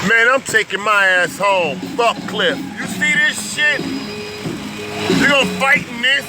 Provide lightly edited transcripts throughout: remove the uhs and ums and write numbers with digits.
Man, I'm taking my ass home. Fuck Cliff. You see this shit? You gonna fight in this?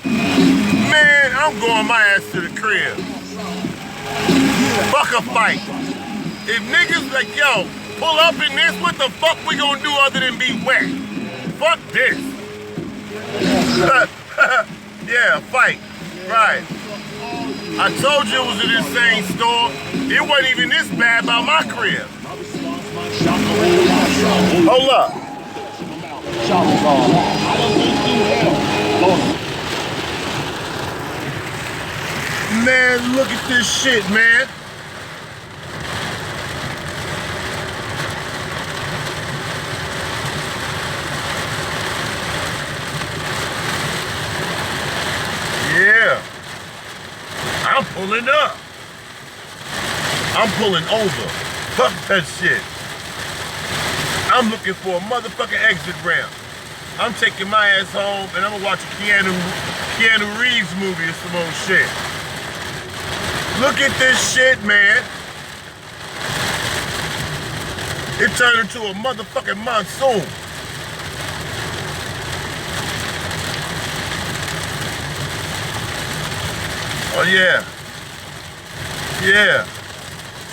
Man, I'm going my ass to the crib. Fuck a fight. If niggas like, yo, pull up in this, what the fuck we gonna do other than be wet? Fuck this. Yeah, fight. Right. I told you it was an insane store. It wasn't even this bad by my crib. Hold up. Man, look at this shit, man. Yeah. I'm pulling up. I'm pulling over. Fuck that shit. I'm looking for a motherfucking exit ramp. I'm taking my ass home and I'm gonna watch a Keanu Reeves movie or some old shit. Look at this shit, man. It turned into a motherfucking monsoon. Oh yeah. Yeah.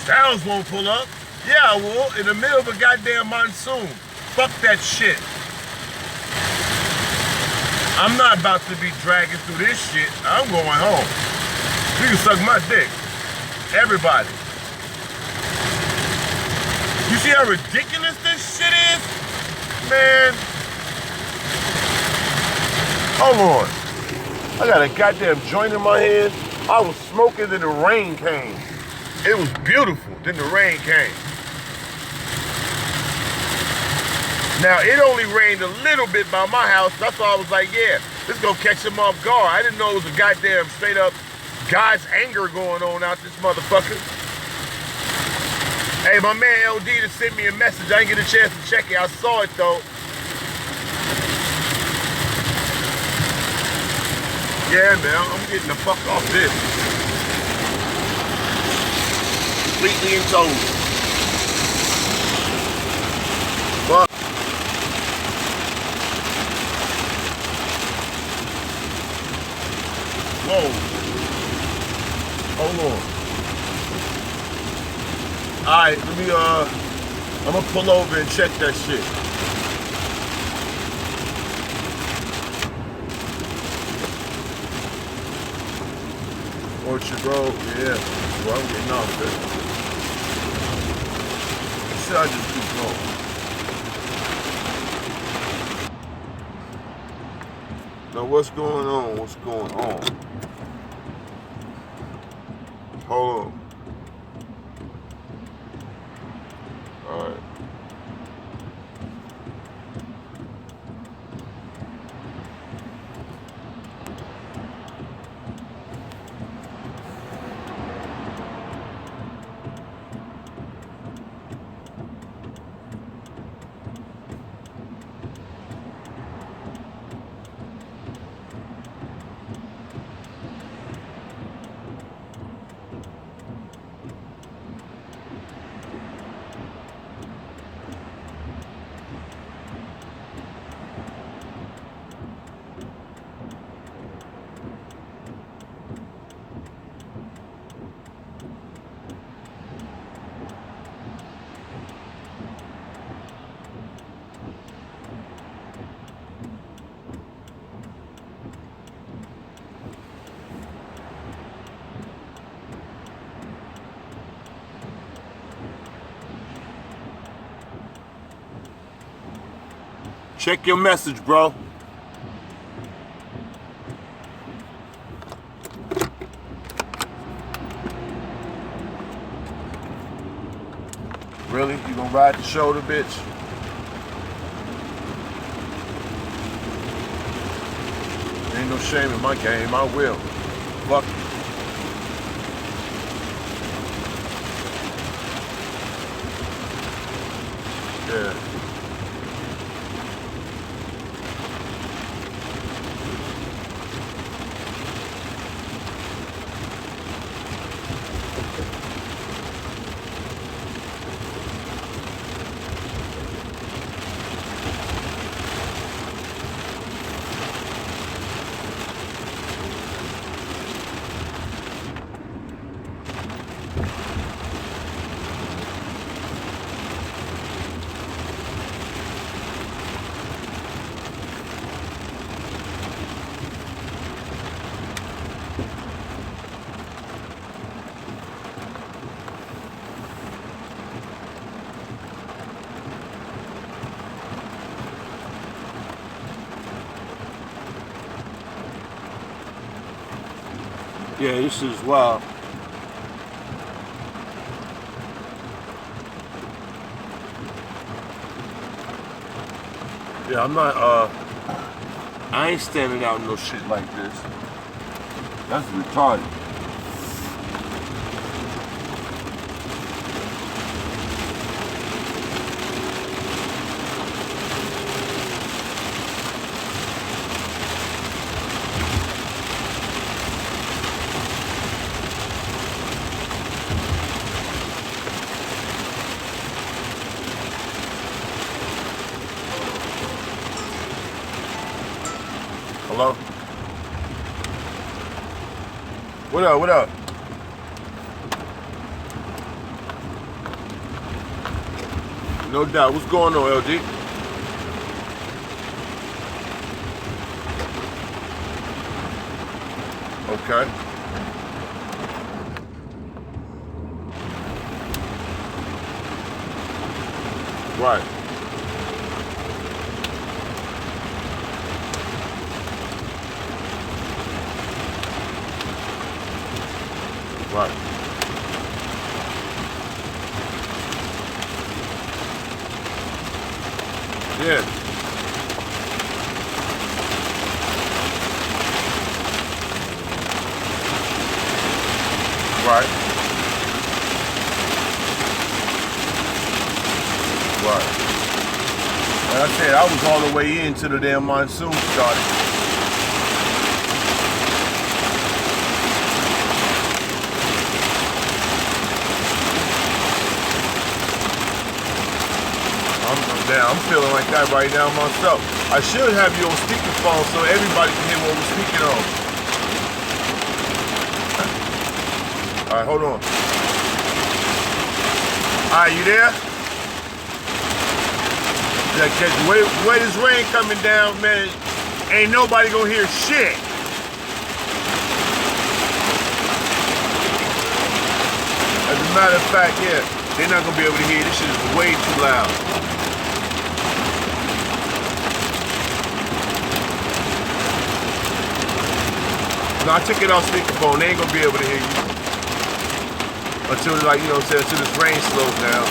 Styles won't pull up. Yeah, I will. In the middle of a goddamn monsoon. Fuck that shit. I'm not about to be dragging through this shit. I'm going home. You can suck my dick. Everybody. You see how ridiculous this shit is? Man. Hold on. I got a goddamn joint in my hand. I was smoking, then the rain came. It was beautiful, then the rain came. Now, it only rained a little bit by my house. That's why I was like, yeah, this gonna catch him off guard. I didn't know it was a goddamn straight up God's anger going on out this motherfucker. Hey, my man LD just sent me a message. I didn't get a chance to check it. I saw it though. Yeah, man, I'm getting the fuck off this. Completely and totally. Fuck. Whoa. Hold on. Alright, let me, I'm gonna pull over and check that shit. Orchard Road, yeah. Well, I'm getting off there. Should I just keep going? Now, what's going on? What's going on? Hold on. All right. Check your message, bro. Really? You gonna ride the shoulder, bitch? Ain't no shame in my game. I will. Fuck you. Yeah. Yeah, this is wild. Yeah, I'm not, I ain't standing out in no shit like this. That's retarded. Hello? What up, what up? No doubt. What's going on, LG? Okay. Right. Right. Yeah. Right. Right. Like I said, I was all the way into the damn monsoon started. I'm feeling like that right now myself. I should have you on speakerphone so everybody can hear what we're speaking on. Alright, hold on. Alright, you there? The way this rain coming down, man, ain't nobody gonna hear shit. As a matter of fact, yeah, they're not gonna be able to hear. This shit is way too loud. No, I took it off speakerphone. They ain't gonna be able to hear you until, like, you know what I'm saying, until this rain slows down.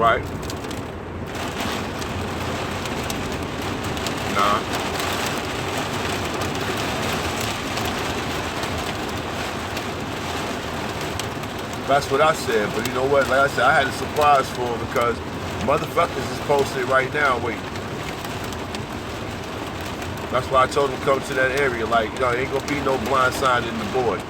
Right? Nah. That's what I said, but you know what? Like I said, I had a surprise for him because motherfuckers is posted right now waiting. That's why I told him to come to that area. Like, you know, ain't gonna be no blind side in the board.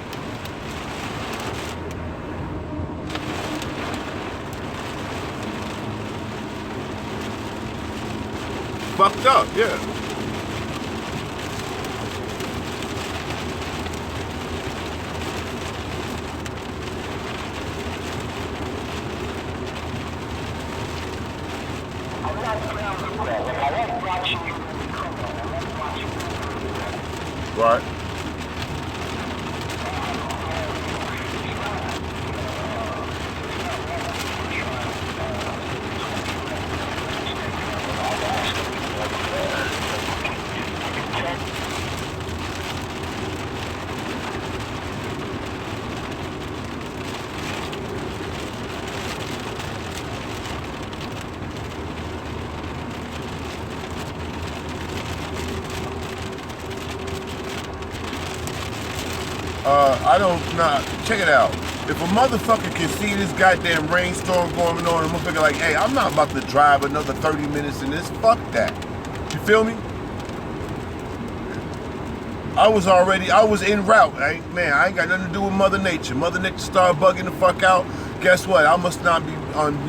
Fucked up, yeah. Right. Check it out. If a motherfucker can see this goddamn rainstorm going on, I'm gonna figure like, hey, I'm not about to drive another 30 minutes in this. Fuck that. You feel me? I was en route. Man, I ain't got nothing to do with Mother Nature. Mother Nature started bugging the fuck out. Guess what? I must not be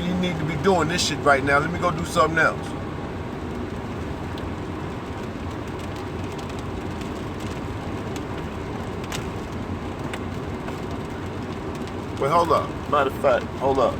you need to be doing this shit right now. Let me go do something else. Wait, hold up. Matter of fact, hold up.